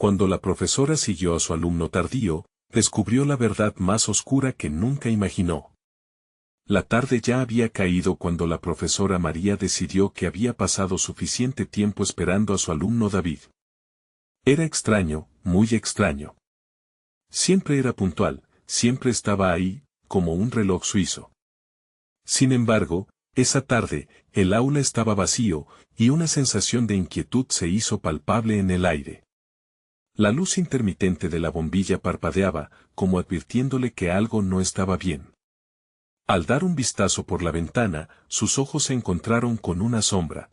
Cuando la profesora siguió a su alumno tardío, descubrió la verdad más oscura que nunca imaginó. La tarde ya había caído cuando la profesora María decidió que había pasado suficiente tiempo esperando a su alumno David. Era extraño, muy extraño. Siempre era puntual, siempre estaba ahí, como un reloj suizo. Sin embargo, esa tarde, el aula estaba vacío, y una sensación de inquietud se hizo palpable en el aire. La luz intermitente de la bombilla parpadeaba, como advirtiéndole que algo no estaba bien. Al dar un vistazo por la ventana, sus ojos se encontraron con una sombra.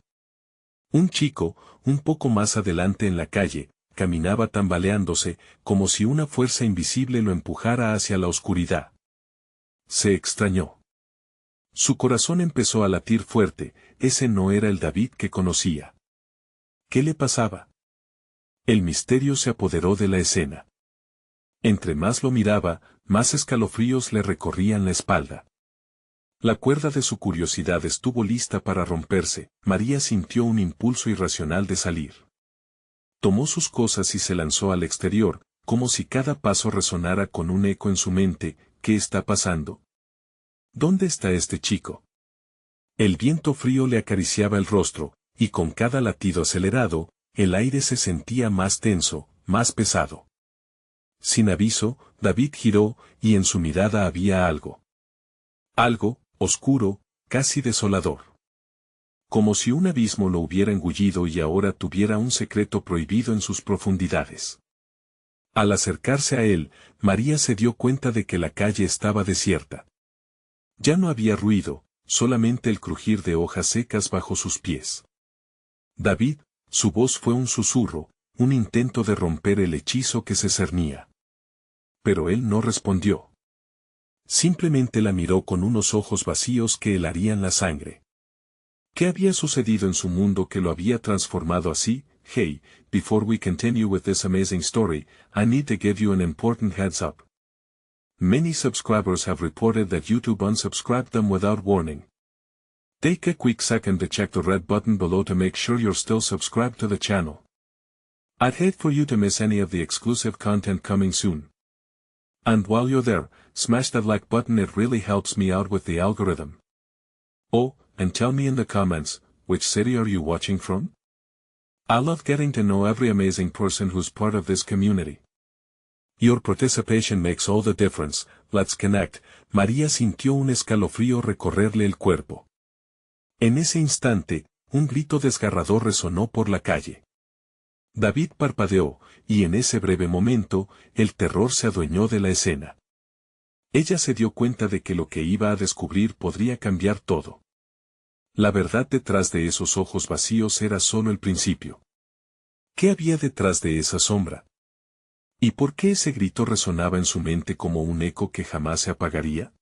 Un chico, un poco más adelante en la calle, caminaba tambaleándose, como si una fuerza invisible lo empujara hacia la oscuridad. Se extrañó. Su corazón empezó a latir fuerte, ese no era el David que conocía. ¿Qué le pasaba? El misterio se apoderó de la escena. Entre más lo miraba, más escalofríos le recorrían la espalda. La cuerda de su curiosidad estuvo lista para romperse. María sintió un impulso irracional de salir. Tomó sus cosas y se lanzó al exterior, como si cada paso resonara con un eco en su mente. ¿Qué está pasando? ¿Dónde está este chico? El viento frío le acariciaba el rostro, y con cada latido acelerado, el aire se sentía más tenso, más pesado. Sin aviso, David giró, y en su mirada había algo. Algo, oscuro, casi desolador. Como si un abismo lo hubiera engullido y ahora tuviera un secreto prohibido en sus profundidades. Al acercarse a él, María se dio cuenta de que la calle estaba desierta. Ya no había ruido, solamente el crujir de hojas secas bajo sus pies. David, su voz fue un susurro, un intento de romper el hechizo que se cernía. Pero él no respondió. Simplemente la miró con unos ojos vacíos que helarían la sangre. ¿Qué había sucedido en su mundo que lo había transformado así? Hey, before we continue with this amazing story, I need to give you an important heads up. Many subscribers have reported that YouTube unsubscribed them without warning. Take a quick second to check the red button below to make sure you're still subscribed to the channel. I'd hate for you to miss any of the exclusive content coming soon. And while you're there, smash that like button, it really helps me out with the algorithm. Oh, and tell me in the comments, which city are you watching from? I love getting to know every amazing person who's part of this community. Your participation makes all the difference. Let's connect. María sintió un escalofrío recorrerle el cuerpo. En ese instante, un grito desgarrador resonó por la calle. David parpadeó, y en ese breve momento, el terror se adueñó de la escena. Ella se dio cuenta de que lo que iba a descubrir podría cambiar todo. La verdad detrás de esos ojos vacíos era solo el principio. ¿Qué había detrás de esa sombra? ¿Y por qué ese grito resonaba en su mente como un eco que jamás se apagaría?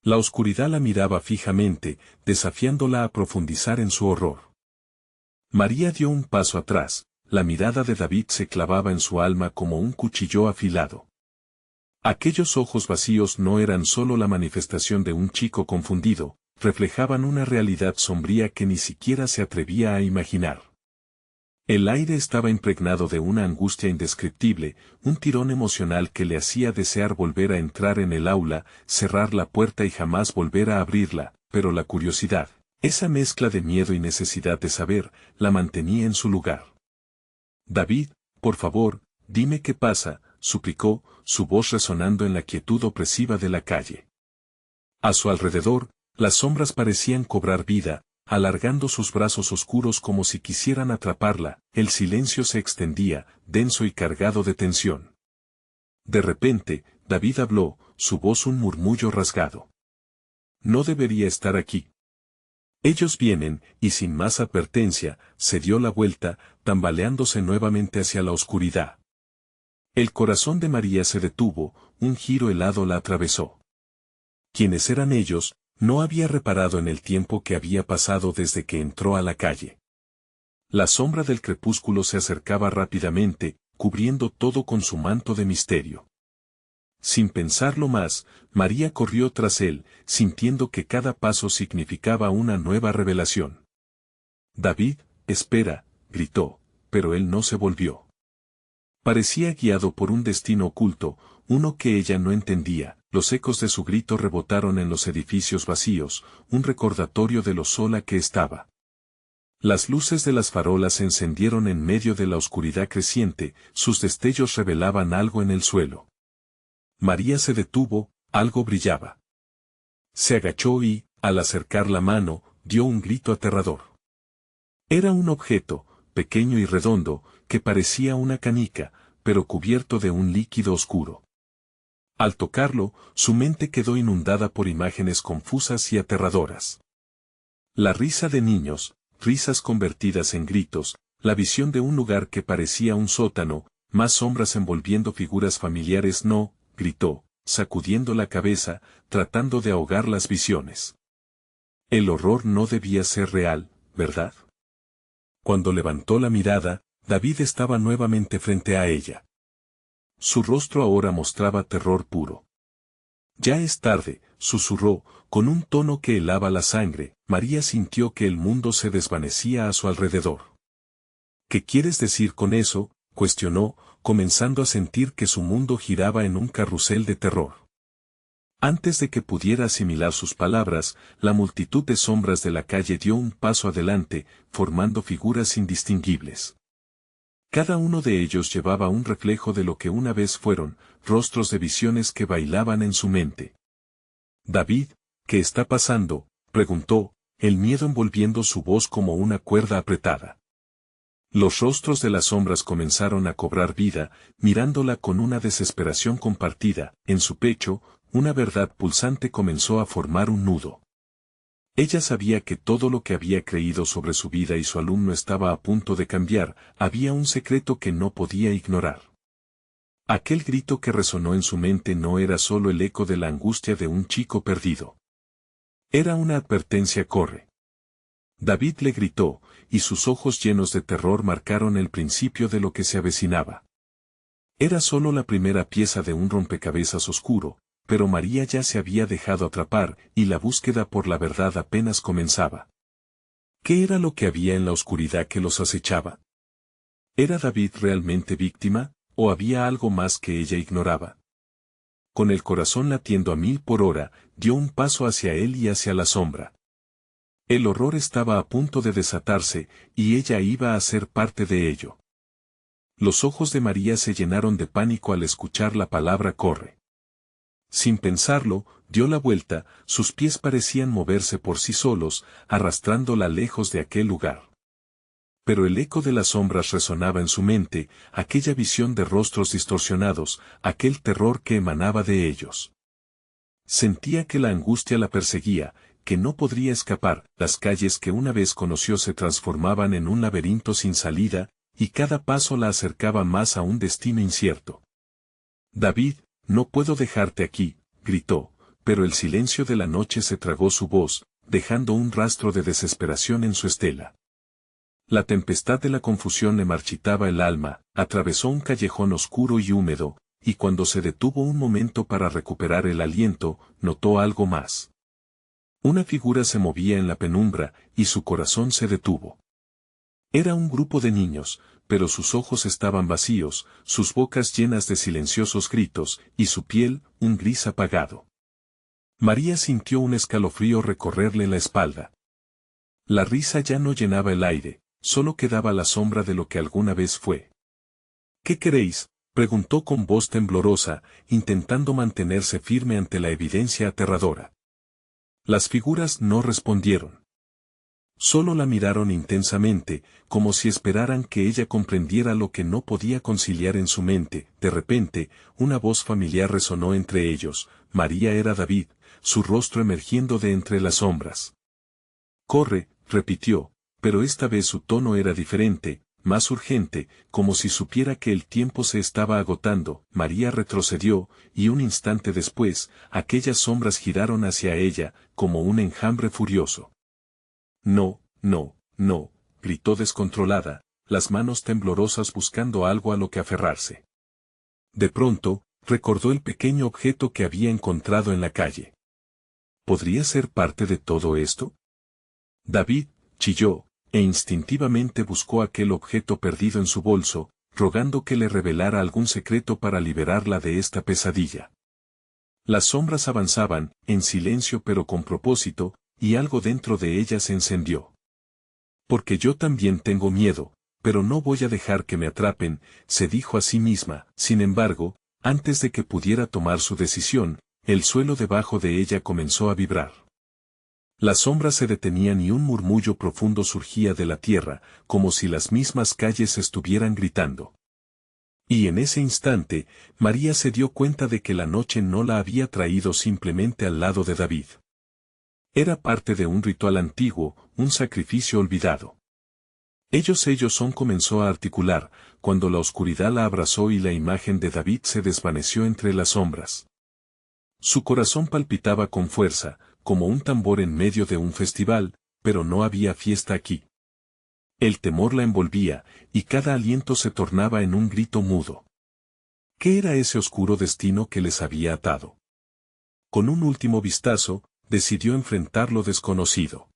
La oscuridad la miraba fijamente, desafiándola a profundizar en su horror. María dio un paso atrás, la mirada de David se clavaba en su alma como un cuchillo afilado. Aquellos ojos vacíos no eran solo la manifestación de un chico confundido, reflejaban una realidad sombría que ni siquiera se atrevía a imaginar. El aire estaba impregnado de una angustia indescriptible, un tirón emocional que le hacía desear volver a entrar en el aula, cerrar la puerta y jamás volver a abrirla, pero la curiosidad, esa mezcla de miedo y necesidad de saber, la mantenía en su lugar. David, por favor, dime qué pasa, suplicó, su voz resonando en la quietud opresiva de la calle. A su alrededor, las sombras parecían cobrar vida, alargando sus brazos oscuros como si quisieran atraparla. El silencio se extendía, denso y cargado de tensión. De repente, David habló, su voz un murmullo rasgado. No debería estar aquí. Ellos vienen, y sin más advertencia, se dio la vuelta, tambaleándose nuevamente hacia la oscuridad. El corazón de María se detuvo, un giro helado la atravesó. ¿Quiénes eran ellos? No había reparado en el tiempo que había pasado desde que entró a la calle. La sombra del crepúsculo se acercaba rápidamente, cubriendo todo con su manto de misterio. Sin pensarlo más, María corrió tras él, sintiendo que cada paso significaba una nueva revelación. David, espera, gritó, pero él no se volvió. Parecía guiado por un destino oculto, uno que ella no entendía. Los ecos de su grito rebotaron en los edificios vacíos, un recordatorio de lo sola que estaba. Las luces de las farolas se encendieron en medio de la oscuridad creciente, sus destellos revelaban algo en el suelo. María se detuvo, algo brillaba. Se agachó y, al acercar la mano, dio un grito aterrador. Era un objeto, pequeño y redondo, que parecía una canica, pero cubierto de un líquido oscuro. Al tocarlo, su mente quedó inundada por imágenes confusas y aterradoras. La risa de niños, risas convertidas en gritos, la visión de un lugar que parecía un sótano, más sombras envolviendo figuras familiares. No, gritó, sacudiendo la cabeza, tratando de ahogar las visiones. El horror no debía ser real, ¿verdad? Cuando levantó la mirada, David estaba nuevamente frente a ella. Su rostro ahora mostraba terror puro. Ya es tarde, susurró, con un tono que helaba la sangre. María sintió que el mundo se desvanecía a su alrededor. ¿Qué quieres decir con eso?, cuestionó, comenzando a sentir que su mundo giraba en un carrusel de terror. Antes de que pudiera asimilar sus palabras, la multitud de sombras de la calle dio un paso adelante, formando figuras indistinguibles. Cada uno de ellos llevaba un reflejo de lo que una vez fueron, rostros de visiones que bailaban en su mente. «David, ¿qué está pasando?», preguntó, el miedo envolviendo su voz como una cuerda apretada. Los rostros de las sombras comenzaron a cobrar vida, mirándola con una desesperación compartida. En su pecho, una verdad pulsante comenzó a formar un nudo. Ella sabía que todo lo que había creído sobre su vida y su alumno estaba a punto de cambiar. Había un secreto que no podía ignorar. Aquel grito que resonó en su mente no era solo el eco de la angustia de un chico perdido. Era una advertencia: corre. David le gritó, y sus ojos llenos de terror marcaron el principio de lo que se avecinaba. Era solo la primera pieza de un rompecabezas oscuro, pero María ya se había dejado atrapar, y la búsqueda por la verdad apenas comenzaba. ¿Qué era lo que había en la oscuridad que los acechaba? ¿Era David realmente víctima, o había algo más que ella ignoraba? Con el corazón latiendo a 1000 por hora, dio un paso hacia él y hacia la sombra. El horror estaba a punto de desatarse, y ella iba a ser parte de ello. Los ojos de María se llenaron de pánico al escuchar la palabra corre. Sin pensarlo, dio la vuelta, sus pies parecían moverse por sí solos, arrastrándola lejos de aquel lugar. Pero el eco de las sombras resonaba en su mente, aquella visión de rostros distorsionados, aquel terror que emanaba de ellos. Sentía que la angustia la perseguía, que no podría escapar. Las calles que una vez conoció se transformaban en un laberinto sin salida, y cada paso la acercaba más a un destino incierto. «David, no puedo dejarte aquí», gritó, pero el silencio de la noche se tragó su voz, dejando un rastro de desesperación en su estela. La tempestad de la confusión le marchitaba el alma. Atravesó un callejón oscuro y húmedo, y cuando se detuvo un momento para recuperar el aliento, notó algo más. Una figura se movía en la penumbra, y su corazón se detuvo. Era un grupo de niños, pero sus ojos estaban vacíos, sus bocas llenas de silenciosos gritos, y su piel, un gris apagado. María sintió un escalofrío recorrerle la espalda. La risa ya no llenaba el aire, solo quedaba la sombra de lo que alguna vez fue. «¿Qué queréis?», preguntó con voz temblorosa, intentando mantenerse firme ante la evidencia aterradora. Las figuras no respondieron. Solo la miraron intensamente, como si esperaran que ella comprendiera lo que no podía conciliar en su mente. De repente, una voz familiar resonó entre ellos. María era David, su rostro emergiendo de entre las sombras. «Corre», repitió, pero esta vez su tono era diferente, más urgente, como si supiera que el tiempo se estaba agotando. María retrocedió, y un instante después, aquellas sombras giraron hacia ella, como un enjambre furioso. «No, no, no», gritó descontrolada, las manos temblorosas buscando algo a lo que aferrarse. De pronto, recordó el pequeño objeto que había encontrado en la calle. ¿Podría ser parte de todo esto? David, chilló, e instintivamente buscó aquel objeto perdido en su bolso. rogando que le revelara algún secreto para liberarla de esta pesadilla. Las sombras avanzaban, en silencio pero con propósito, y algo dentro de ella se encendió. Porque yo también tengo miedo, pero no voy a dejar que me atrapen, se dijo a sí misma. Sin embargo, antes de que pudiera tomar su decisión, el suelo debajo de ella comenzó a vibrar. Las sombras se detenían y un murmullo profundo surgía de la tierra, como si las mismas calles estuvieran gritando. Y en ese instante, María se dio cuenta de que la noche no la había traído simplemente al lado de David. Era parte de un ritual antiguo, un sacrificio olvidado. Ellos comenzó a articular, cuando la oscuridad la abrazó y la imagen de David se desvaneció entre las sombras. Su corazón palpitaba con fuerza, como un tambor en medio de un festival, pero no había fiesta aquí. El temor la envolvía, y cada aliento se tornaba en un grito mudo. ¿Qué era ese oscuro destino que les había atado? Con un último vistazo, decidió enfrentar lo desconocido.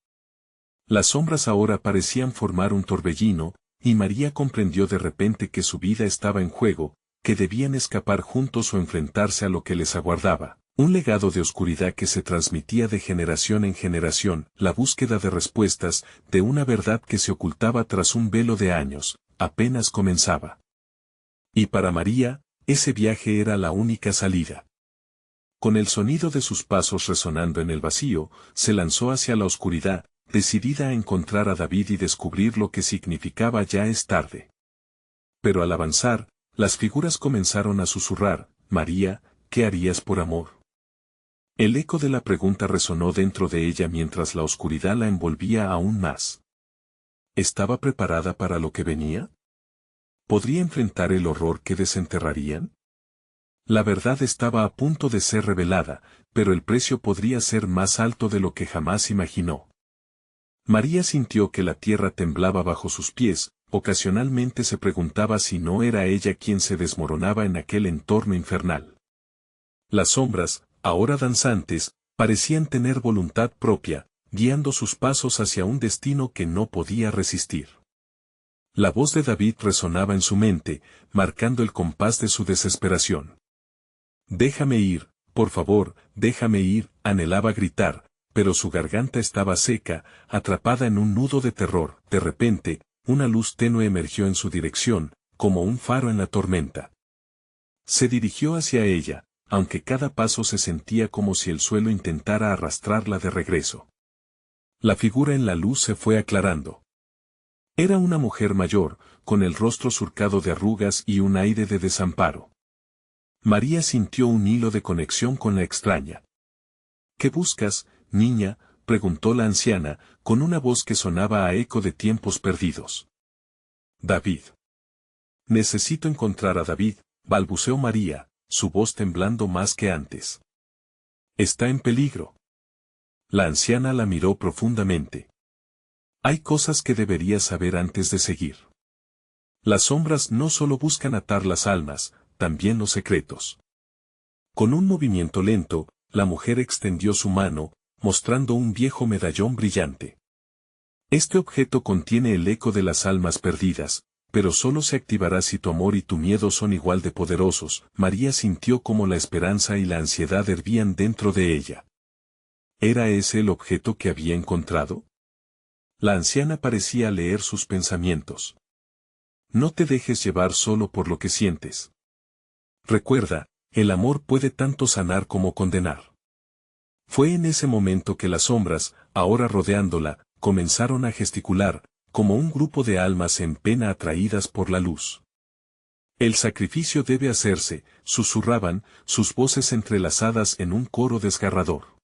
Las sombras ahora parecían formar un torbellino, y María comprendió de repente que su vida estaba en juego, que debían escapar juntos o enfrentarse a lo que les aguardaba. Un legado de oscuridad que se transmitía de generación en generación, la búsqueda de respuestas, de una verdad que se ocultaba tras un velo de años, apenas comenzaba. Y para María, ese viaje era la única salida. Con el sonido de sus pasos resonando en el vacío, se lanzó hacia la oscuridad, decidida a encontrar a David y descubrir lo que significaba ya es tarde. Pero al avanzar, las figuras comenzaron a susurrar, María, ¿qué harías por amor? El eco de la pregunta resonó dentro de ella mientras la oscuridad la envolvía aún más. ¿Estaba preparada para lo que venía? ¿Podría enfrentar el horror que desenterrarían? La verdad estaba a punto de ser revelada, pero el precio podría ser más alto de lo que jamás imaginó. María sintió que la tierra temblaba bajo sus pies, ocasionalmente se preguntaba si no era ella quien se desmoronaba en aquel entorno infernal. Las sombras, ahora danzantes, parecían tener voluntad propia, guiando sus pasos hacia un destino que no podía resistir. La voz de David resonaba en su mente, marcando el compás de su desesperación. Déjame ir, por favor, déjame ir, anhelaba gritar, pero su garganta estaba seca, atrapada en un nudo de terror. De repente, una luz tenue emergió en su dirección, como un faro en la tormenta. Se dirigió hacia ella, aunque cada paso se sentía como si el suelo intentara arrastrarla de regreso. La figura en la luz se fue aclarando. Era una mujer mayor, con el rostro surcado de arrugas y un aire de desamparo. María sintió un hilo de conexión con la extraña. ¿Qué buscas, niña?, preguntó la anciana, con una voz que sonaba a eco de tiempos perdidos. David. Necesito encontrar a David, balbuceó María, su voz temblando más que antes. Está en peligro. La anciana la miró profundamente. Hay cosas que deberías saber antes de seguir. Las sombras no solo buscan atar las almas, también los secretos. Con un movimiento lento, la mujer extendió su mano, mostrando un viejo medallón brillante. Este objeto contiene el eco de las almas perdidas, pero solo se activará si tu amor y tu miedo son igual de poderosos. María sintió como la esperanza y la ansiedad hervían dentro de ella. ¿Era ese el objeto que había encontrado? La anciana parecía leer sus pensamientos. No te dejes llevar solo por lo que sientes. Recuerda, el amor puede tanto sanar como condenar. Fue en ese momento que las sombras, ahora rodeándola, comenzaron a gesticular, como un grupo de almas en pena atraídas por la luz. El sacrificio debe hacerse, susurraban, sus voces entrelazadas en un coro desgarrador.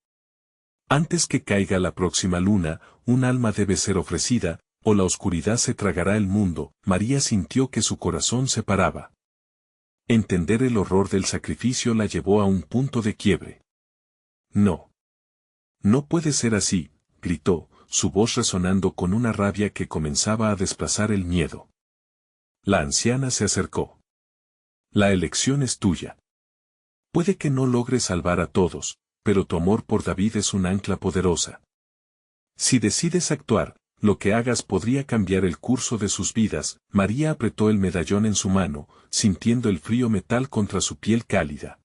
Antes que caiga la próxima luna, un alma debe ser ofrecida, o la oscuridad se tragará el mundo. María sintió que su corazón se paraba. Entender el horror del sacrificio la llevó a un punto de quiebre. No. No puede ser así, gritó, su voz resonando con una rabia que comenzaba a desplazar el miedo. La anciana se acercó. La elección es tuya. Puede que no logres salvar a todos, pero tu amor por David es un ancla poderosa. Si decides actuar, lo que hagas podría cambiar el curso de sus vidas. María apretó el medallón en su mano, sintiendo el frío metal contra su piel cálida.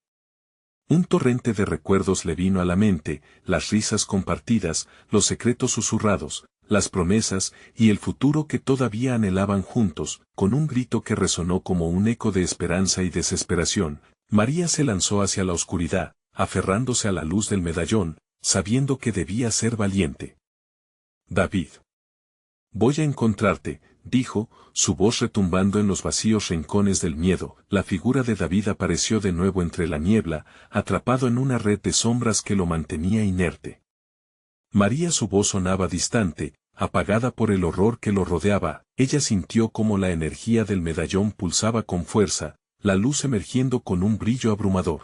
Un torrente de recuerdos le vino a la mente, las risas compartidas, los secretos susurrados, las promesas y el futuro que todavía anhelaban juntos. Con un grito que resonó como un eco de esperanza y desesperación, María se lanzó hacia la oscuridad, aferrándose a la luz del medallón, sabiendo que debía ser valiente. David. Voy a encontrarte, dijo, su voz retumbando en los vacíos rincones del miedo. La figura de David apareció de nuevo entre la niebla, atrapado en una red de sombras que lo mantenía inerte. María, su voz sonaba distante, apagada por el horror que lo rodeaba. Ella sintió como la energía del medallón pulsaba con fuerza, la luz emergiendo con un brillo abrumador.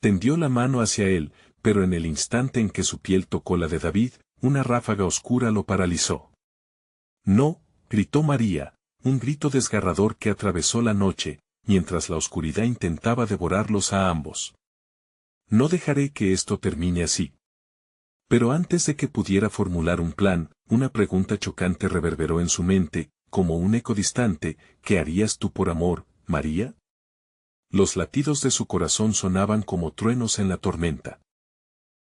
Tendió la mano hacia él, pero en el instante en que su piel tocó la de David, una ráfaga oscura lo paralizó. No, gritó María, un grito desgarrador que atravesó la noche, mientras la oscuridad intentaba devorarlos a ambos. No dejaré que esto termine así. Pero antes de que pudiera formular un plan, una pregunta chocante reverberó en su mente, como un eco distante. ¿Qué harías tú por amor, María? Los latidos de su corazón sonaban como truenos en la tormenta.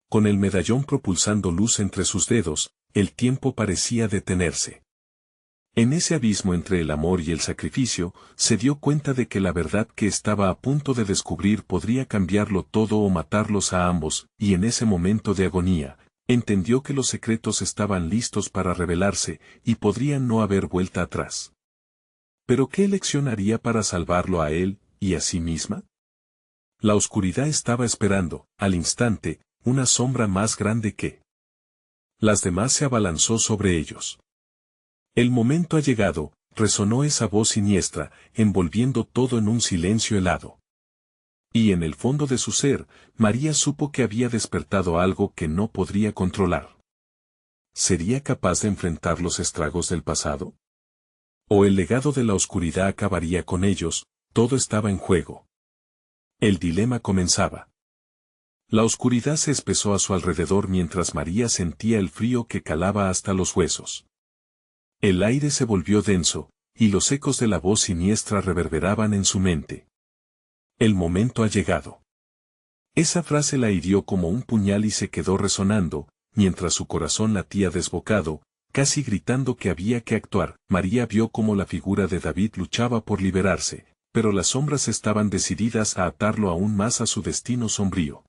Con el medallón propulsando luz entre sus dedos, el tiempo parecía detenerse. En ese abismo entre el amor y el sacrificio, se dio cuenta de que la verdad que estaba a punto de descubrir podría cambiarlo todo o matarlos a ambos, y en ese momento de agonía, entendió que los secretos estaban listos para revelarse, y podrían no haber vuelta atrás. ¿Pero qué elección haría para salvarlo a él, y a sí misma? La oscuridad estaba esperando, al instante, una sombra más grande que las demás se abalanzó sobre ellos. El momento ha llegado, resonó esa voz siniestra, envolviendo todo en un silencio helado. Y en el fondo de su ser, María supo que había despertado algo que no podría controlar. ¿Sería capaz de enfrentar los estragos del pasado? ¿O el legado de la oscuridad acabaría con ellos? Todo estaba en juego. El dilema comenzaba. La oscuridad se espesó a su alrededor mientras María sentía el frío que calaba hasta los huesos. El aire se volvió denso, y los ecos de la voz siniestra reverberaban en su mente. El momento ha llegado. Esa frase la hirió como un puñal y se quedó resonando, mientras su corazón latía desbocado, casi gritando que había que actuar. María vio cómo la figura de David luchaba por liberarse, pero las sombras estaban decididas a atarlo aún más a su destino sombrío.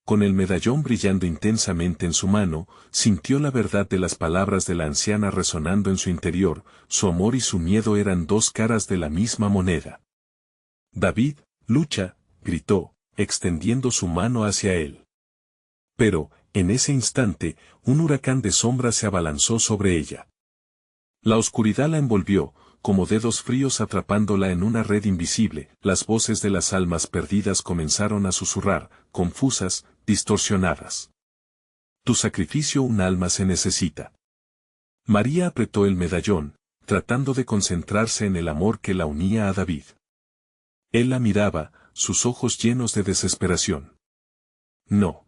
Con el medallón brillando intensamente en su mano, sintió la verdad de las palabras de la anciana resonando en su interior. Su amor y su miedo eran dos caras de la misma moneda. David, lucha, gritó, extendiendo su mano hacia él. Pero, en ese instante, un huracán de sombras se abalanzó sobre ella. La oscuridad la envolvió, como dedos fríos atrapándola en una red invisible. Las voces de las almas perdidas comenzaron a susurrar, confusas, distorsionadas. Tu sacrificio, un alma se necesita. María apretó el medallón, tratando de concentrarse en el amor que la unía a David. Él la miraba, sus ojos llenos de desesperación. No.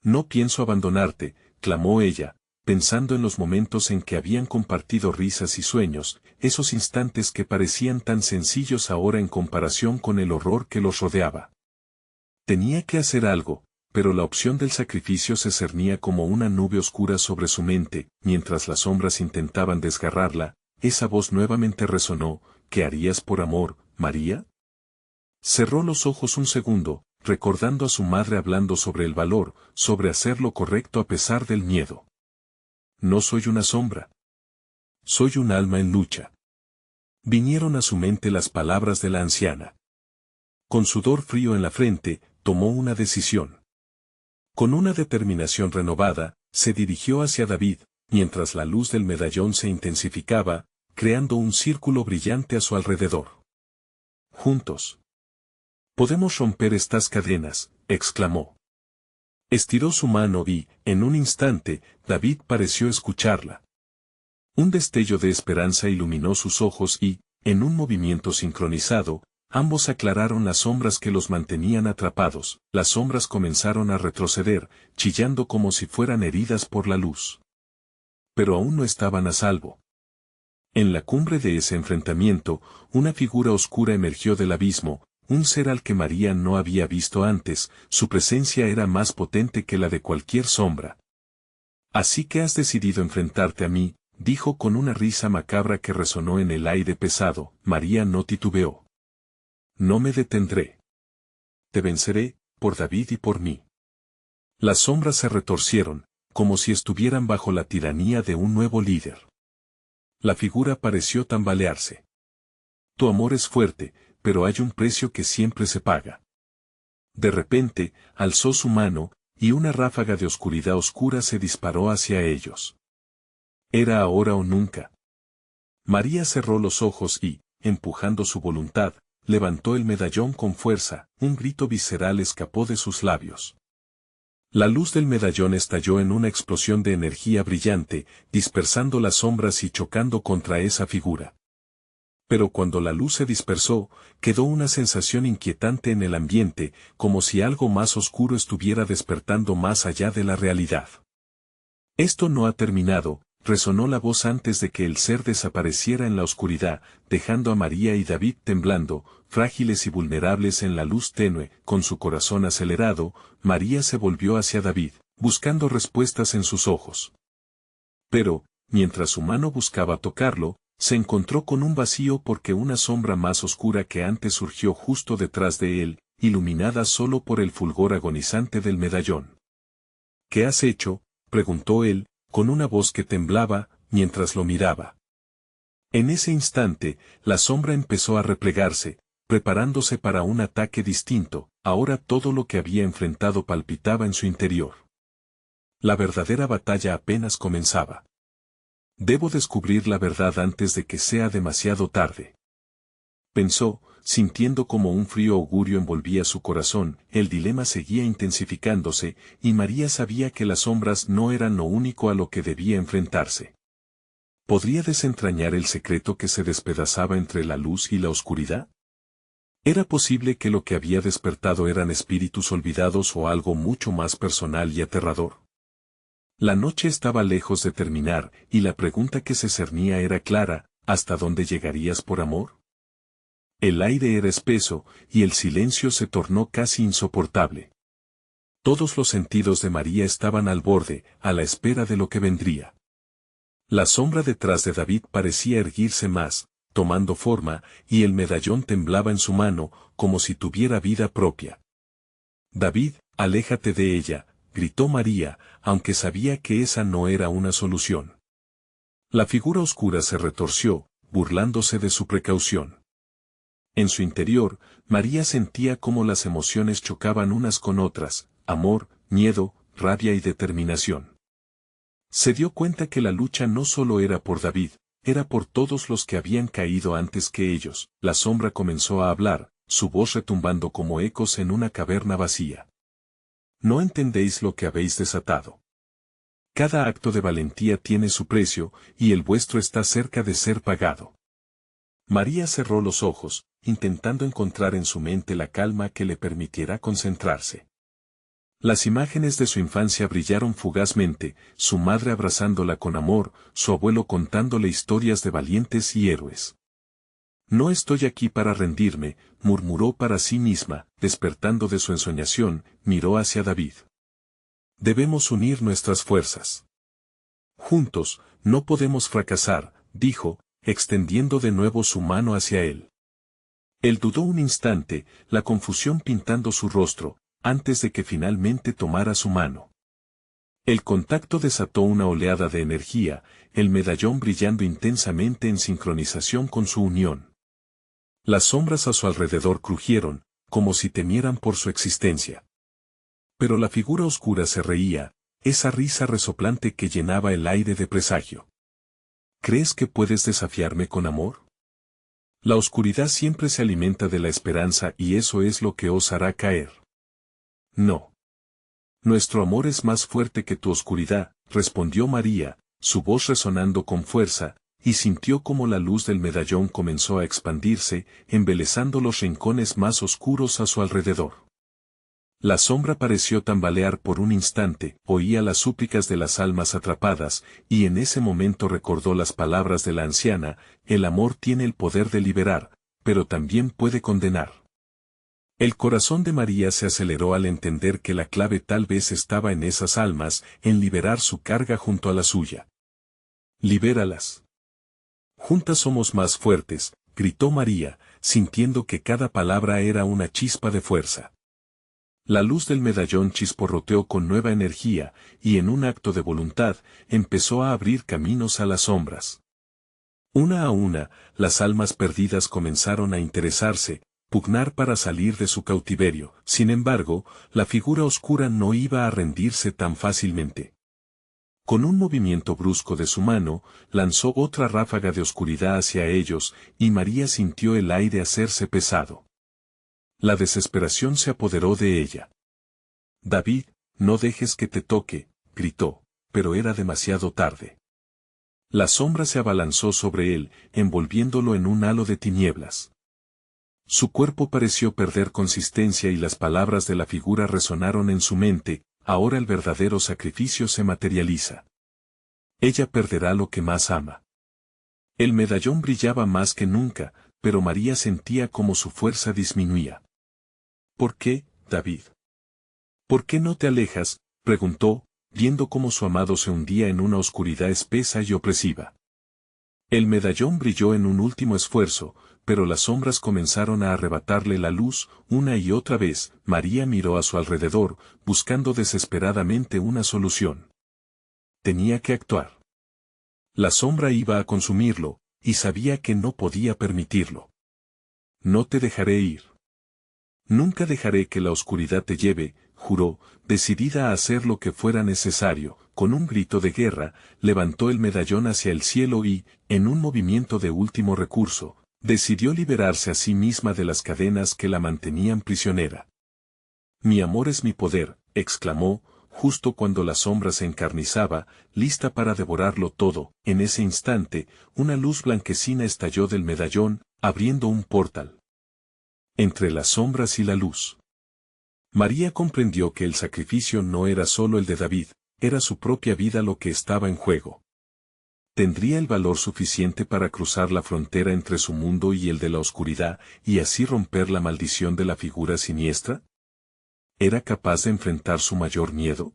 No pienso abandonarte, clamó ella, pensando en los momentos en que habían compartido risas y sueños, esos instantes que parecían tan sencillos ahora en comparación con el horror que los rodeaba. Tenía que hacer algo, pero la opción del sacrificio se cernía como una nube oscura sobre su mente. Mientras las sombras intentaban desgarrarla, esa voz nuevamente resonó. ¿Qué harías por amor, María? Cerró los ojos un segundo, recordando a su madre hablando sobre el valor, sobre hacer lo correcto a pesar del miedo. No soy una sombra. Soy un alma en lucha. Vinieron a su mente las palabras de la anciana. Con sudor frío en la frente, tomó una decisión. Con una determinación renovada, se dirigió hacia David, mientras la luz del medallón se intensificaba, creando un círculo brillante a su alrededor. Juntos. Podemos romper estas cadenas, exclamó. Estiró su mano y, en un instante, David pareció escucharla. Un destello de esperanza iluminó sus ojos y, en un movimiento sincronizado, ambos aclararon las sombras que los mantenían atrapados. Las sombras comenzaron a retroceder, chillando como si fueran heridas por la luz. Pero aún no estaban a salvo. En la cumbre de ese enfrentamiento, una figura oscura emergió del abismo, un ser al que María no había visto antes. Su presencia era más potente que la de cualquier sombra. «Así que has decidido enfrentarte a mí», dijo con una risa macabra que resonó en el aire pesado. María no titubeó. «No me detendré. Te venceré, por David y por mí». Las sombras se retorcieron, como si estuvieran bajo la tiranía de un nuevo líder. La figura pareció tambalearse. «Tu amor es fuerte, pero hay un precio que siempre se paga». De repente, alzó su mano, y una ráfaga de oscuridad oscura se disparó hacia ellos. Era ahora o nunca. María cerró los ojos y, empujando su voluntad, levantó el medallón con fuerza. Un grito visceral escapó de sus labios. La luz del medallón estalló en una explosión de energía brillante, dispersando las sombras y chocando contra esa figura. Pero cuando la luz se dispersó, quedó una sensación inquietante en el ambiente, como si algo más oscuro estuviera despertando más allá de la realidad. «Esto no ha terminado», resonó la voz antes de que el ser desapareciera en la oscuridad, dejando a María y David temblando, frágiles y vulnerables en la luz tenue. Con su corazón acelerado, María se volvió hacia David, buscando respuestas en sus ojos. Pero, mientras su mano buscaba tocarlo, se encontró con un vacío porque una sombra más oscura que antes surgió justo detrás de él, iluminada solo por el fulgor agonizante del medallón. «¿Qué has hecho?», preguntó él, con una voz que temblaba, mientras lo miraba. En ese instante, la sombra empezó a replegarse, preparándose para un ataque distinto. Ahora todo lo que había enfrentado palpitaba en su interior. La verdadera batalla apenas comenzaba. «Debo descubrir la verdad antes de que sea demasiado tarde», pensó, sintiendo como un frío augurio envolvía su corazón. El dilema seguía intensificándose, y María sabía que las sombras no eran lo único a lo que debía enfrentarse. ¿Podría desentrañar el secreto que se despedazaba entre la luz y la oscuridad? ¿Era posible que lo que había despertado eran espíritus olvidados o algo mucho más personal y aterrador? La noche estaba lejos de terminar, y la pregunta que se cernía era clara: ¿hasta dónde llegarías por amor? El aire era espeso, y el silencio se tornó casi insoportable. Todos los sentidos de María estaban al borde, a la espera de lo que vendría. La sombra detrás de David parecía erguirse más, tomando forma, y el medallón temblaba en su mano, como si tuviera vida propia. «David, aléjate de ella», gritó María, aunque sabía que esa no era una solución. La figura oscura se retorció, burlándose de su precaución. En su interior, María sentía cómo las emociones chocaban unas con otras: amor, miedo, rabia y determinación. Se dio cuenta que la lucha no solo era por David, era por todos los que habían caído antes que ellos. La sombra comenzó a hablar, su voz retumbando como ecos en una caverna vacía. «No entendéis lo que habéis desatado. Cada acto de valentía tiene su precio, y el vuestro está cerca de ser pagado». María cerró los ojos, intentando encontrar en su mente la calma que le permitiera concentrarse. Las imágenes de su infancia brillaron fugazmente: su madre abrazándola con amor, su abuelo contándole historias de valientes y héroes. «No estoy aquí para rendirme», murmuró para sí misma. Despertando de su ensoñación, miró hacia David. «Debemos unir nuestras fuerzas. Juntos, no podemos fracasar», dijo, extendiendo de nuevo su mano hacia él. Él dudó un instante, la confusión pintando su rostro, antes de que finalmente tomara su mano. El contacto desató una oleada de energía, el medallón brillando intensamente en sincronización con su unión. Las sombras a su alrededor crujieron, como si temieran por su existencia. Pero la figura oscura se reía, esa risa resoplante que llenaba el aire de presagio. «¿Crees que puedes desafiarme con amor? La oscuridad siempre se alimenta de la esperanza, y eso es lo que os hará caer». «No. Nuestro amor es más fuerte que tu oscuridad», respondió María, su voz resonando con fuerza, y sintió como la luz del medallón comenzó a expandirse, embelezando los rincones más oscuros a su alrededor. La sombra pareció tambalear por un instante, oía las súplicas de las almas atrapadas, y en ese momento recordó las palabras de la anciana: el amor tiene el poder de liberar, pero también puede condenar. El corazón de María se aceleró al entender que la clave tal vez estaba en esas almas, en liberar su carga junto a la suya. Libéralas. Juntas somos más fuertes, gritó María, sintiendo que cada palabra era una chispa de fuerza. La luz del medallón chisporroteó con nueva energía, y en un acto de voluntad, empezó a abrir caminos a las sombras. Una a una, las almas perdidas comenzaron a interesarse, pugnar para salir de su cautiverio. Sin embargo, la figura oscura no iba a rendirse tan fácilmente. Con un movimiento brusco de su mano, lanzó otra ráfaga de oscuridad hacia ellos, y María sintió el aire hacerse pesado. La desesperación se apoderó de ella. David, no dejes que te toque, gritó, pero era demasiado tarde. La sombra se abalanzó sobre él, envolviéndolo en un halo de tinieblas. Su cuerpo pareció perder consistencia y las palabras de la figura resonaron en su mente: ahora el verdadero sacrificio se materializa. Ella perderá lo que más ama. El medallón brillaba más que nunca, pero María sentía como su fuerza disminuía. ¿Por qué, David? ¿Por qué no te alejas?, preguntó, viendo cómo su amado se hundía en una oscuridad espesa y opresiva. El medallón brilló en un último esfuerzo, pero las sombras comenzaron a arrebatarle la luz, una y otra vez. María miró a su alrededor, buscando desesperadamente una solución. Tenía que actuar. La sombra iba a consumirlo, y sabía que no podía permitirlo. No te dejaré ir. Nunca dejaré que la oscuridad te lleve, juró, decidida a hacer lo que fuera necesario. Con un grito de guerra, levantó el medallón hacia el cielo y, en un movimiento de último recurso, decidió liberarse a sí misma de las cadenas que la mantenían prisionera. Mi amor es mi poder, exclamó, justo cuando la sombra se encarnizaba, lista para devorarlo todo. En ese instante, una luz blanquecina estalló del medallón, abriendo un portal entre las sombras y la luz. María comprendió que el sacrificio no era solo el de David, era su propia vida lo que estaba en juego. ¿Tendría el valor suficiente para cruzar la frontera entre su mundo y el de la oscuridad, y así romper la maldición de la figura siniestra? ¿Era capaz de enfrentar su mayor miedo?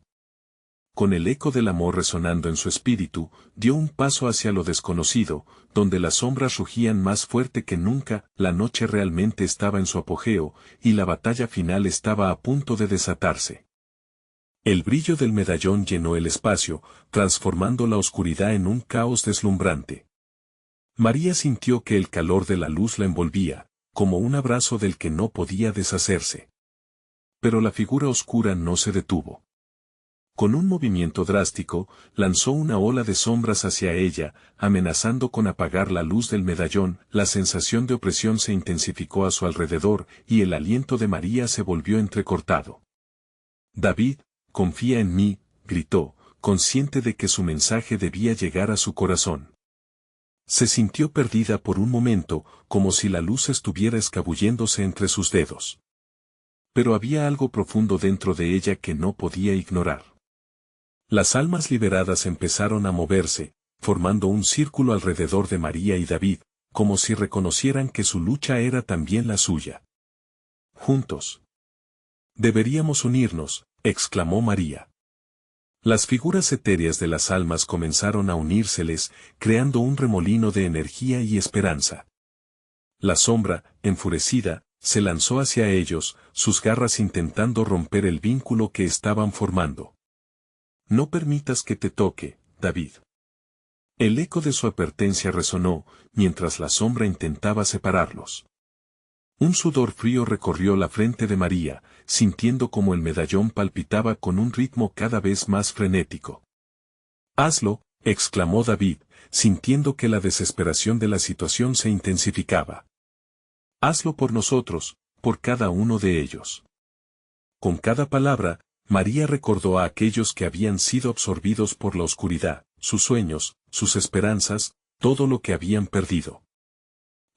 Con el eco del amor resonando en su espíritu, dio un paso hacia lo desconocido, donde las sombras rugían más fuerte que nunca. La noche realmente estaba en su apogeo, y la batalla final estaba a punto de desatarse. El brillo del medallón llenó el espacio, transformando la oscuridad en un caos deslumbrante. María sintió que el calor de la luz la envolvía, como un abrazo del que no podía deshacerse. Pero la figura oscura no se detuvo. Con un movimiento drástico, lanzó una ola de sombras hacia ella, amenazando con apagar la luz del medallón. La sensación de opresión se intensificó a su alrededor, y el aliento de María se volvió entrecortado. David, confía en mí, gritó, consciente de que su mensaje debía llegar a su corazón. Se sintió perdida por un momento, como si la luz estuviera escabulléndose entre sus dedos. Pero había algo profundo dentro de ella que no podía ignorar. Las almas liberadas empezaron a moverse, formando un círculo alrededor de María y David, como si reconocieran que su lucha era también la suya. Juntos. Deberíamos unirnos, exclamó María. Las figuras etéreas de las almas comenzaron a unírseles, creando un remolino de energía y esperanza. La sombra, enfurecida, se lanzó hacia ellos, sus garras intentando romper el vínculo que estaban formando. No permitas que te toque, David. El eco de su advertencia resonó, mientras la sombra intentaba separarlos. Un sudor frío recorrió la frente de María, sintiendo como el medallón palpitaba con un ritmo cada vez más frenético. Hazlo, exclamó David, sintiendo que la desesperación de la situación se intensificaba. Hazlo por nosotros, por cada uno de ellos. Con cada palabra, María recordó a aquellos que habían sido absorbidos por la oscuridad, sus sueños, sus esperanzas, todo lo que habían perdido.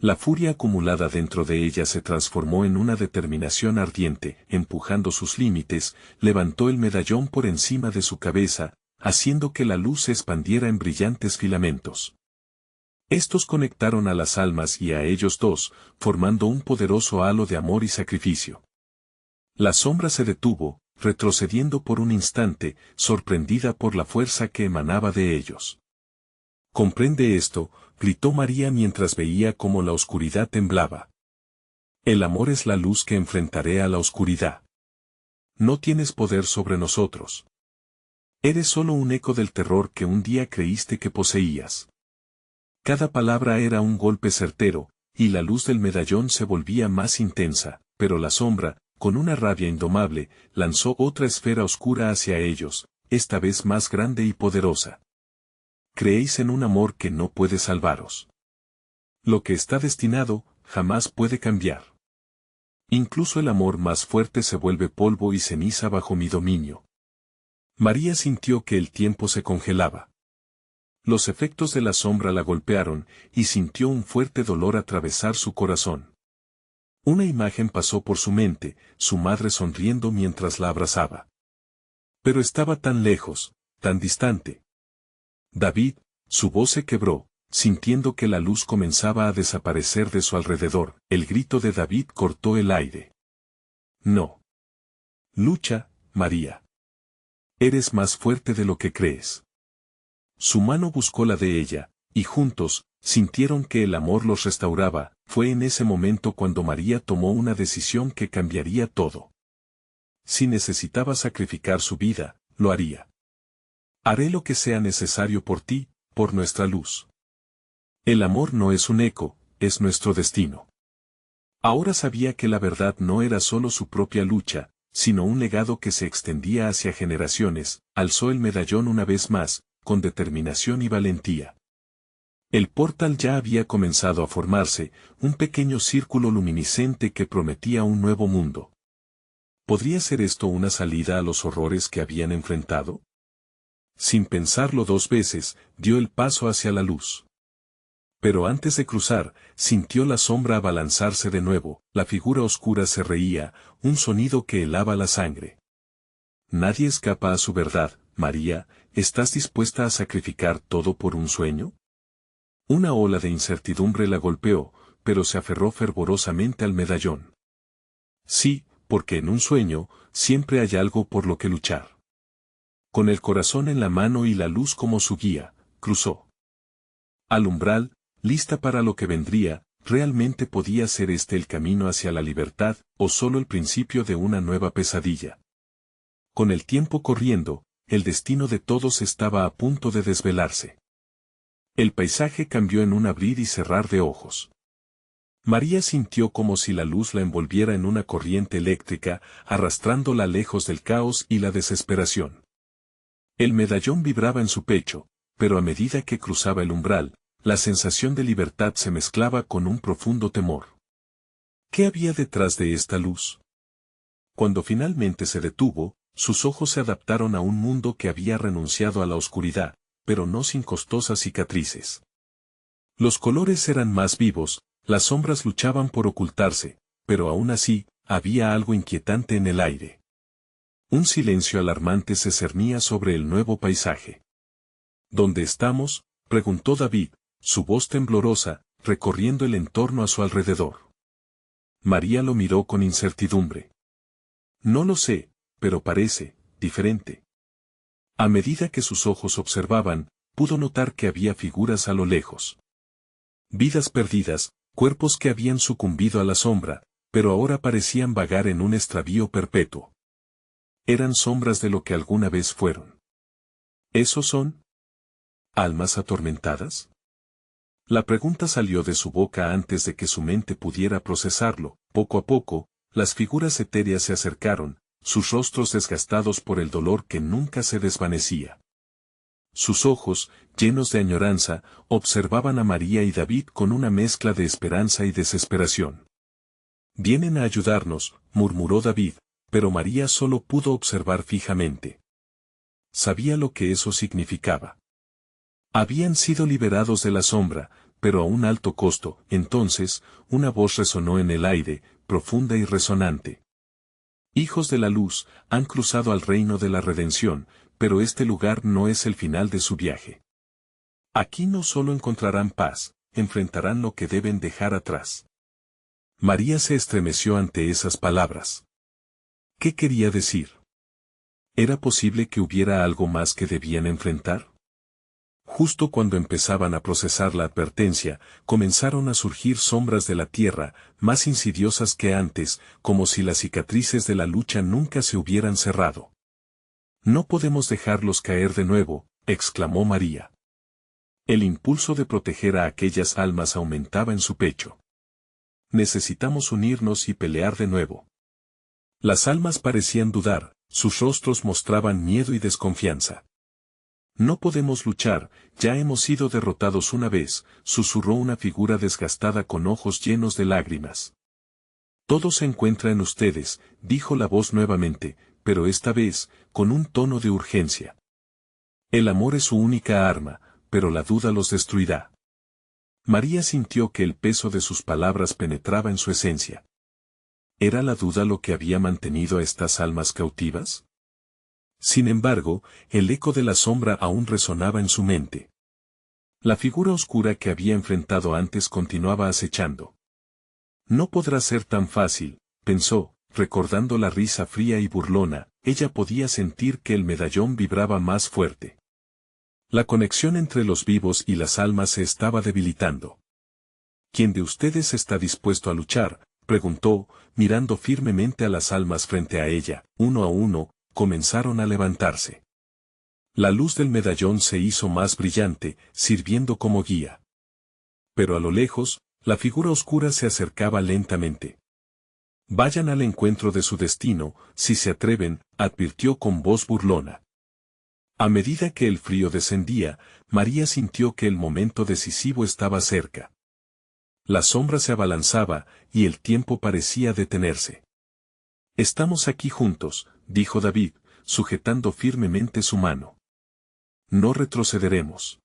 La furia acumulada dentro de ella se transformó en una determinación ardiente, empujando sus límites, levantó el medallón por encima de su cabeza, haciendo que la luz se expandiera en brillantes filamentos. Estos conectaron a las almas y a ellos dos, formando un poderoso halo de amor y sacrificio. La sombra se detuvo, retrocediendo por un instante, sorprendida por la fuerza que emanaba de ellos. «¿Comprende esto?», gritó María mientras veía cómo la oscuridad temblaba. «El amor es la luz que enfrentaré a la oscuridad. No tienes poder sobre nosotros. Eres solo un eco del terror que un día creíste que poseías». Cada palabra era un golpe certero, y la luz del medallón se volvía más intensa, pero la sombra, con una rabia indomable, lanzó otra esfera oscura hacia ellos, esta vez más grande y poderosa. «Creéis en un amor que no puede salvaros. Lo que está destinado, jamás puede cambiar. Incluso el amor más fuerte se vuelve polvo y ceniza bajo mi dominio». María sintió que el tiempo se congelaba. Los efectos de la sombra la golpearon, y sintió un fuerte dolor atravesar su corazón. Una imagen pasó por su mente, su madre sonriendo mientras la abrazaba. Pero estaba tan lejos, tan distante. David, su voz se quebró, sintiendo que la luz comenzaba a desaparecer de su alrededor. El grito de David cortó el aire. «No. Lucha, María. Eres más fuerte de lo que crees». Su mano buscó la de ella, y juntos, sintieron que el amor los restauraba. Fue en ese momento cuando María tomó una decisión que cambiaría todo. Si necesitaba sacrificar su vida, lo haría. «Haré lo que sea necesario por ti, por nuestra luz». El amor no es un eco, es nuestro destino. Ahora sabía que la verdad no era solo su propia lucha, sino un legado que se extendía hacia generaciones. Alzó el medallón una vez más, con determinación y valentía. El portal ya había comenzado a formarse, un pequeño círculo luminiscente que prometía un nuevo mundo. ¿Podría ser esto una salida a los horrores que habían enfrentado? Sin pensarlo dos veces, dio el paso hacia la luz. Pero antes de cruzar, sintió la sombra abalanzarse de nuevo. La figura oscura se reía, un sonido que helaba la sangre. «Nadie escapa a su verdad, María. ¿Estás dispuesta a sacrificar todo por un sueño?». Una ola de incertidumbre la golpeó, pero se aferró fervorosamente al medallón. «Sí, porque en un sueño, siempre hay algo por lo que luchar». Con el corazón en la mano y la luz como su guía, cruzó. Al umbral, lista para lo que vendría. ¿Realmente podía ser este el camino hacia la libertad, o solo el principio de una nueva pesadilla? Con el tiempo corriendo, el destino de todos estaba a punto de desvelarse. El paisaje cambió en un abrir y cerrar de ojos. María sintió como si la luz la envolviera en una corriente eléctrica, arrastrándola lejos del caos y la desesperación. El medallón vibraba en su pecho, pero a medida que cruzaba el umbral, la sensación de libertad se mezclaba con un profundo temor. ¿Qué había detrás de esta luz? Cuando finalmente se detuvo, sus ojos se adaptaron a un mundo que había renunciado a la oscuridad, pero no sin costosas cicatrices. Los colores eran más vivos, las sombras luchaban por ocultarse, pero aún así, había algo inquietante en el aire. Un silencio alarmante se cernía sobre el nuevo paisaje. «¿Dónde estamos?», preguntó David, su voz temblorosa, recorriendo el entorno a su alrededor. María lo miró con incertidumbre. «No lo sé, pero parece diferente». A medida que sus ojos observaban, pudo notar que había figuras a lo lejos. Vidas perdidas, cuerpos que habían sucumbido a la sombra, pero ahora parecían vagar en un extravío perpetuo. Eran sombras de lo que alguna vez fueron. ¿Esos son almas atormentadas? La pregunta salió de su boca antes de que su mente pudiera procesarlo. Poco a poco, las figuras etéreas se acercaron, sus rostros desgastados por el dolor que nunca se desvanecía. Sus ojos, llenos de añoranza, observaban a María y David con una mezcla de esperanza y desesperación. «Vienen a ayudarnos», murmuró David, pero María solo pudo observar fijamente. Sabía lo que eso significaba. Habían sido liberados de la sombra, pero a un alto costo. Entonces, una voz resonó en el aire, profunda y resonante. Hijos de la luz, han cruzado al reino de la redención, pero este lugar no es el final de su viaje. Aquí no solo encontrarán paz, enfrentarán lo que deben dejar atrás. María se estremeció ante esas palabras. ¿Qué quería decir? ¿Era posible que hubiera algo más que debían enfrentar? Justo cuando empezaban a procesar la advertencia, comenzaron a surgir sombras de la tierra, más insidiosas que antes, como si las cicatrices de la lucha nunca se hubieran cerrado. No podemos dejarlos caer de nuevo, exclamó María. El impulso de proteger a aquellas almas aumentaba en su pecho. Necesitamos unirnos y pelear de nuevo. Las almas parecían dudar, sus rostros mostraban miedo y desconfianza. No podemos luchar, ya hemos sido derrotados una vez, susurró una figura desgastada con ojos llenos de lágrimas. Todo se encuentra en ustedes, dijo la voz nuevamente, pero esta vez, con un tono de urgencia. El amor es su única arma, pero la duda los destruirá. María sintió que el peso de sus palabras penetraba en su esencia. ¿Era la duda lo que había mantenido a estas almas cautivas? Sin embargo, el eco de la sombra aún resonaba en su mente. La figura oscura que había enfrentado antes continuaba acechando. No podrá ser tan fácil, pensó, recordando la risa fría y burlona, ella podía sentir que el medallón vibraba más fuerte. La conexión entre los vivos y las almas se estaba debilitando. ¿Quién de ustedes está dispuesto a luchar?, preguntó, mirando firmemente a las almas frente a ella. Uno a uno, comenzaron a levantarse. La luz del medallón se hizo más brillante, sirviendo como guía. Pero a lo lejos, la figura oscura se acercaba lentamente. Vayan al encuentro de su destino, si se atreven, advirtió con voz burlona. A medida que el frío descendía, María sintió que el momento decisivo estaba cerca. La sombra se abalanzaba, y el tiempo parecía detenerse. Estamos aquí juntos, dijo David, sujetando firmemente su mano. No retrocederemos.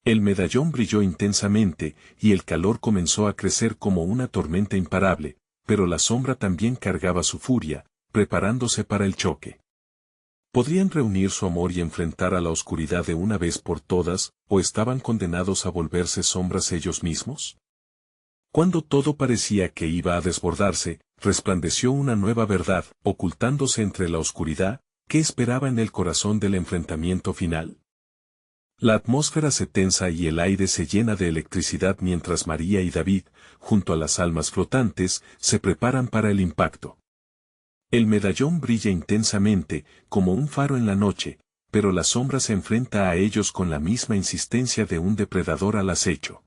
El medallón brilló intensamente, y el calor comenzó a crecer como una tormenta imparable, pero la sombra también cargaba su furia, preparándose para el choque. ¿Podrían reunir su amor y enfrentar a la oscuridad de una vez por todas, o estaban condenados a volverse sombras ellos mismos? Cuando todo parecía que iba a desbordarse, resplandeció una nueva verdad, ocultándose entre la oscuridad, que esperaba en el corazón del enfrentamiento final. La atmósfera se tensa y el aire se llena de electricidad mientras María y David, junto a las almas flotantes, se preparan para el impacto. El medallón brilla intensamente, como un faro en la noche, pero la sombra se enfrenta a ellos con la misma insistencia de un depredador al acecho.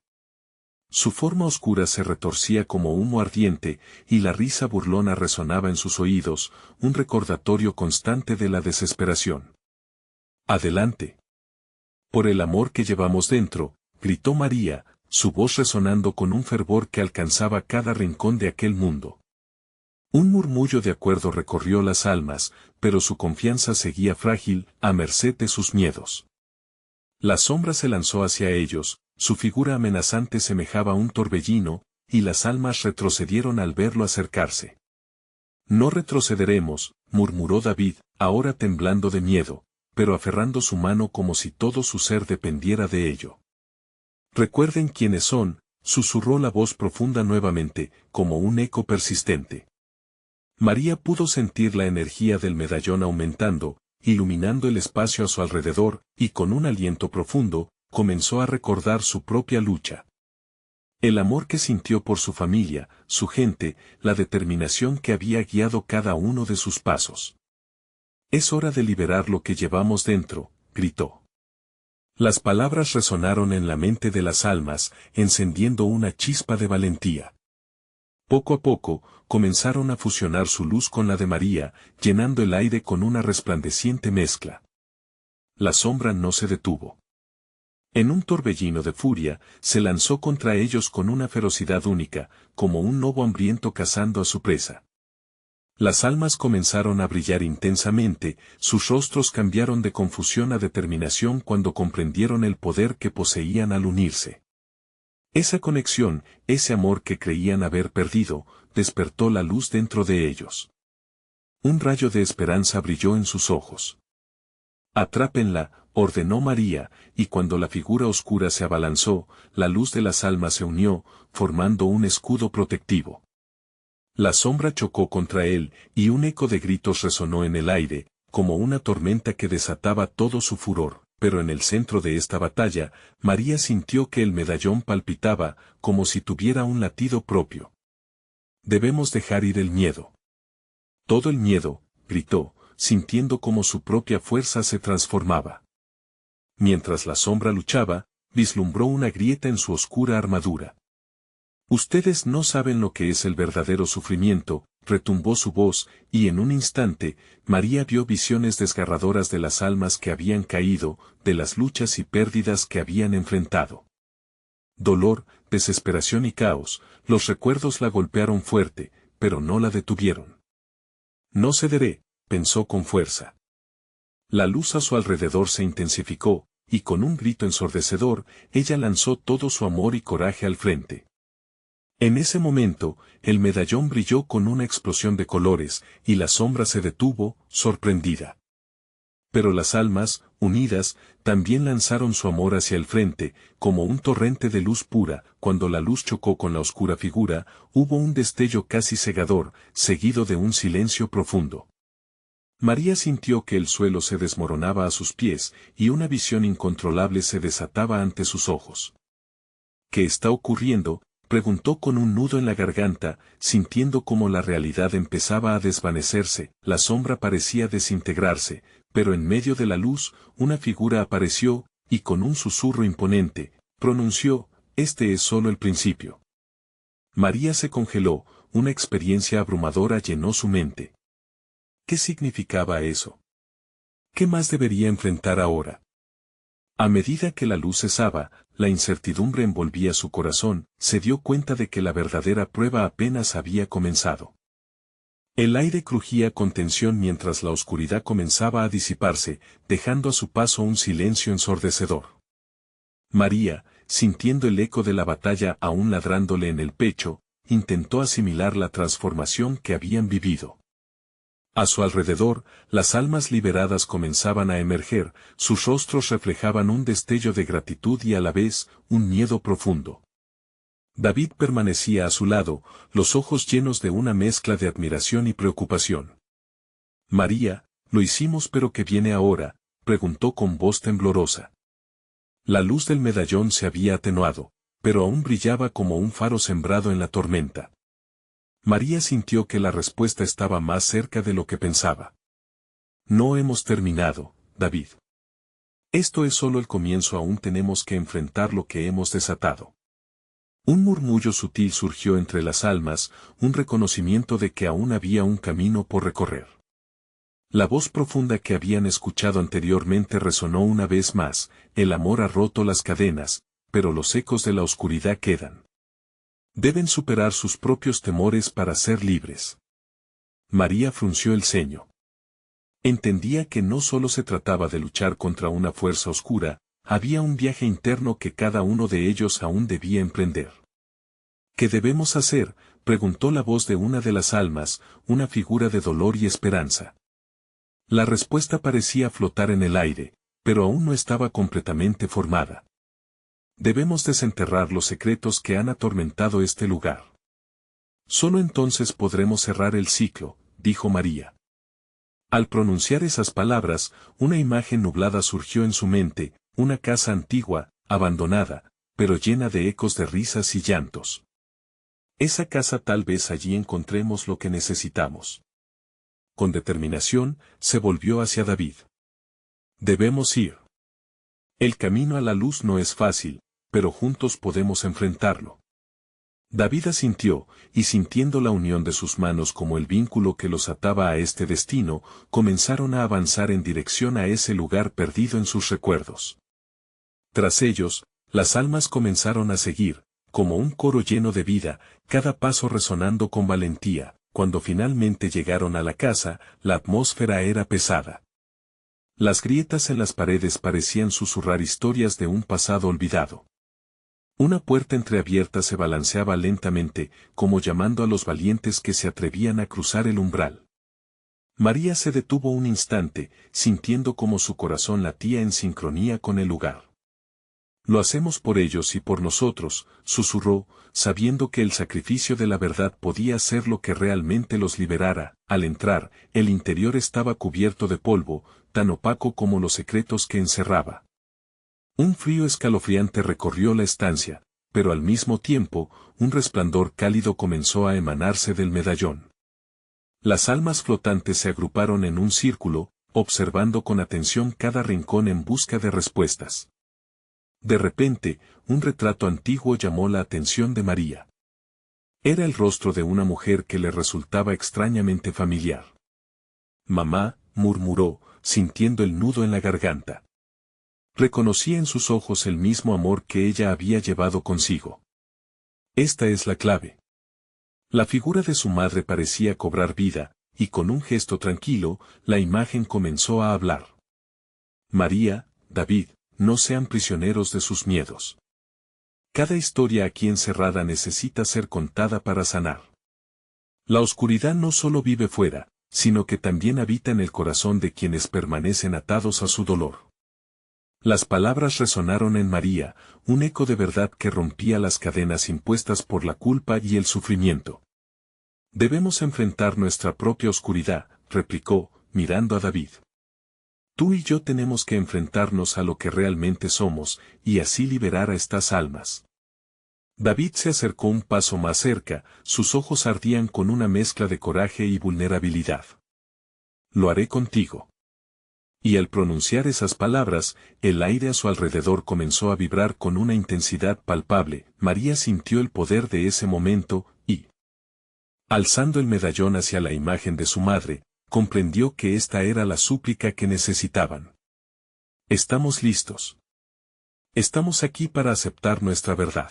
Su forma oscura se retorcía como humo ardiente, y la risa burlona resonaba en sus oídos, un recordatorio constante de la desesperación. ¡Adelante! Por el amor que llevamos dentro, gritó María, su voz resonando con un fervor que alcanzaba cada rincón de aquel mundo. Un murmullo de acuerdo recorrió las almas, pero su confianza seguía frágil, a merced de sus miedos. La sombra se lanzó hacia ellos, su figura amenazante semejaba un torbellino, y las almas retrocedieron al verlo acercarse. No retrocederemos, murmuró David, ahora temblando de miedo, pero aferrando su mano como si todo su ser dependiera de ello. Recuerden quiénes son, susurró la voz profunda nuevamente, como un eco persistente. María pudo sentir la energía del medallón aumentando, iluminando el espacio a su alrededor, y con un aliento profundo, comenzó a recordar su propia lucha. El amor que sintió por su familia, su gente, la determinación que había guiado cada uno de sus pasos. Es hora de liberar lo que llevamos dentro, gritó. Las palabras resonaron en la mente de las almas, encendiendo una chispa de valentía. Poco a poco, comenzaron a fusionar su luz con la de María, llenando el aire con una resplandeciente mezcla. La sombra no se detuvo. En un torbellino de furia, se lanzó contra ellos con una ferocidad única, como un lobo hambriento cazando a su presa. Las almas comenzaron a brillar intensamente, sus rostros cambiaron de confusión a determinación cuando comprendieron el poder que poseían al unirse. Esa conexión, ese amor que creían haber perdido, despertó la luz dentro de ellos. Un rayo de esperanza brilló en sus ojos. Atrápenla, ordenó María, y cuando la figura oscura se abalanzó, la luz de las almas se unió, formando un escudo protectivo. La sombra chocó contra él, y un eco de gritos resonó en el aire, como una tormenta que desataba todo su furor. Pero en el centro de esta batalla, María sintió que el medallón palpitaba, como si tuviera un latido propio. Debemos dejar ir el miedo. Todo el miedo, gritó, sintiendo cómo su propia fuerza se transformaba. Mientras la sombra luchaba, vislumbró una grieta en su oscura armadura. Ustedes no saben lo que es el verdadero sufrimiento, retumbó su voz, y en un instante, María vio visiones desgarradoras de las almas que habían caído, de las luchas y pérdidas que habían enfrentado. Dolor, desesperación y caos, los recuerdos la golpearon fuerte, pero no la detuvieron. No cederé, pensó con fuerza. La luz a su alrededor se intensificó, y con un grito ensordecedor, ella lanzó todo su amor y coraje al frente. En ese momento, el medallón brilló con una explosión de colores, y la sombra se detuvo, sorprendida. Pero las almas, unidas, también lanzaron su amor hacia el frente, como un torrente de luz pura. Cuando la luz chocó con la oscura figura, hubo un destello casi cegador, seguido de un silencio profundo. María sintió que el suelo se desmoronaba a sus pies, y una visión incontrolable se desataba ante sus ojos. ¿Qué está ocurriendo?, preguntó con un nudo en la garganta, sintiendo cómo la realidad empezaba a desvanecerse. La sombra parecía desintegrarse, pero en medio de la luz, una figura apareció, y con un susurro imponente, pronunció: «Este es solo el principio». María se congeló, una experiencia abrumadora llenó su mente. ¿Qué significaba eso? ¿Qué más debería enfrentar ahora? A medida que la luz cesaba, la incertidumbre envolvía su corazón, se dio cuenta de que la verdadera prueba apenas había comenzado. El aire crujía con tensión mientras la oscuridad comenzaba a disiparse, dejando a su paso un silencio ensordecedor. María, sintiendo el eco de la batalla aún ladrándole en el pecho, intentó asimilar la transformación que habían vivido. A su alrededor, las almas liberadas comenzaban a emerger, sus rostros reflejaban un destello de gratitud y a la vez, un miedo profundo. David permanecía a su lado, los ojos llenos de una mezcla de admiración y preocupación. «María, lo hicimos, pero ¿qué viene ahora?», preguntó con voz temblorosa. La luz del medallón se había atenuado, pero aún brillaba como un faro sembrado en la tormenta. María sintió que la respuesta estaba más cerca de lo que pensaba. «No hemos terminado, David. Esto es solo el comienzo, aún tenemos que enfrentar lo que hemos desatado». Un murmullo sutil surgió entre las almas, un reconocimiento de que aún había un camino por recorrer. La voz profunda que habían escuchado anteriormente resonó una vez más: «El amor ha roto las cadenas, pero los ecos de la oscuridad quedan. Deben superar sus propios temores para ser libres». María frunció el ceño. Entendía que no solo se trataba de luchar contra una fuerza oscura, había un viaje interno que cada uno de ellos aún debía emprender. «¿Qué debemos hacer?», preguntó la voz de una de las almas, una figura de dolor y esperanza. La respuesta parecía flotar en el aire, pero aún no estaba completamente formada. «Debemos desenterrar los secretos que han atormentado este lugar. Solo entonces podremos cerrar el ciclo», dijo María. Al pronunciar esas palabras, una imagen nublada surgió en su mente: una casa antigua, abandonada, pero llena de ecos de risas y llantos. «Esa casa, tal vez allí encontremos lo que necesitamos». Con determinación, se volvió hacia David. «Debemos ir. El camino a la luz no es fácil, pero juntos podemos enfrentarlo». David asintió, y sintiendo la unión de sus manos como el vínculo que los ataba a este destino, comenzaron a avanzar en dirección a ese lugar perdido en sus recuerdos. Tras ellos, las almas comenzaron a seguir, como un coro lleno de vida, cada paso resonando con valentía. Cuando finalmente llegaron a la casa, la atmósfera era pesada. Las grietas en las paredes parecían susurrar historias de un pasado olvidado. Una puerta entreabierta se balanceaba lentamente, como llamando a los valientes que se atrevían a cruzar el umbral. María se detuvo un instante, sintiendo como su corazón latía en sincronía con el lugar. Lo hacemos por ellos y por nosotros, susurró, sabiendo que el sacrificio de la verdad podía ser lo que realmente los liberara. Al entrar, el interior estaba cubierto de polvo, tan opaco como los secretos que encerraba. Un frío escalofriante recorrió la estancia, pero al mismo tiempo, un resplandor cálido comenzó a emanarse del medallón. Las almas flotantes se agruparon en un círculo, observando con atención cada rincón en busca de respuestas. De repente, un retrato antiguo llamó la atención de María. Era el rostro de una mujer que le resultaba extrañamente familiar. «Mamá», murmuró, sintiendo el nudo en la garganta. Reconocía en sus ojos el mismo amor que ella había llevado consigo. Esta es la clave. La figura de su madre parecía cobrar vida, y con un gesto tranquilo, la imagen comenzó a hablar. María, David, no sean prisioneros de sus miedos. Cada historia aquí encerrada necesita ser contada para sanar. La oscuridad no solo vive fuera, sino que también habita en el corazón de quienes permanecen atados a su dolor. Las palabras resonaron en María, un eco de verdad que rompía las cadenas impuestas por la culpa y el sufrimiento. Debemos enfrentar nuestra propia oscuridad, replicó, mirando a David. Tú y yo tenemos que enfrentarnos a lo que realmente somos, y así liberar a estas almas. David se acercó un paso más cerca, sus ojos ardían con una mezcla de coraje y vulnerabilidad. Lo haré contigo. Y al pronunciar esas palabras, el aire a su alrededor comenzó a vibrar con una intensidad palpable. María sintió el poder de ese momento, y, alzando el medallón hacia la imagen de su madre, comprendió que esta era la súplica que necesitaban. Estamos listos. Estamos aquí para aceptar nuestra verdad.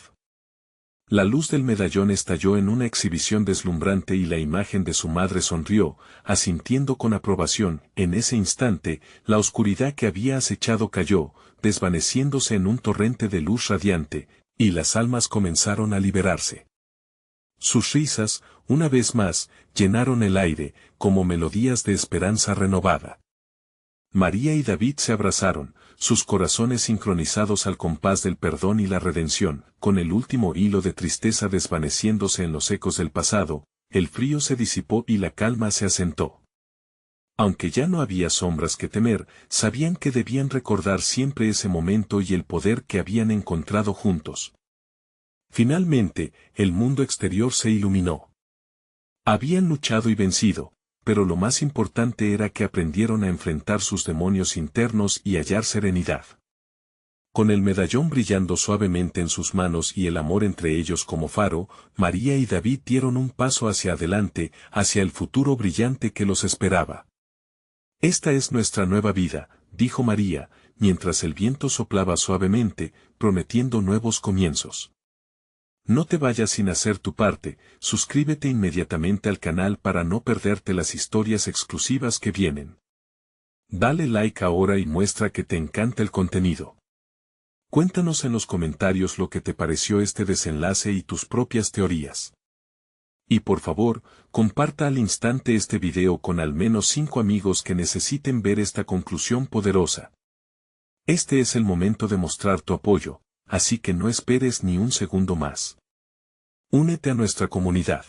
La luz del medallón estalló en una exhibición deslumbrante y la imagen de su madre sonrió, asintiendo con aprobación. En ese instante, la oscuridad que había acechado cayó, desvaneciéndose en un torrente de luz radiante, y las almas comenzaron a liberarse. Sus risas, una vez más, llenaron el aire, como melodías de esperanza renovada. María y David se abrazaron, sus corazones sincronizados al compás del perdón y la redención, con el último hilo de tristeza desvaneciéndose en los ecos del pasado, el frío se disipó y la calma se asentó. Aunque ya no había sombras que temer, sabían que debían recordar siempre ese momento y el poder que habían encontrado juntos. Finalmente, el mundo exterior se iluminó. Habían luchado y vencido, pero lo más importante era que aprendieron a enfrentar sus demonios internos y hallar serenidad. Con el medallón brillando suavemente en sus manos y el amor entre ellos como faro, María y David dieron un paso hacia adelante, hacia el futuro brillante que los esperaba. Esta es nuestra nueva vida, dijo María, mientras el viento soplaba suavemente, prometiendo nuevos comienzos. No te vayas sin hacer tu parte, suscríbete inmediatamente al canal para no perderte las historias exclusivas que vienen. Dale like ahora y muestra que te encanta el contenido. Cuéntanos en los comentarios lo que te pareció este desenlace y tus propias teorías. Y por favor, comparta al instante este video con al menos 5 amigos que necesiten ver esta conclusión poderosa. Este es el momento de mostrar tu apoyo, así que no esperes ni un segundo más. Únete a nuestra comunidad.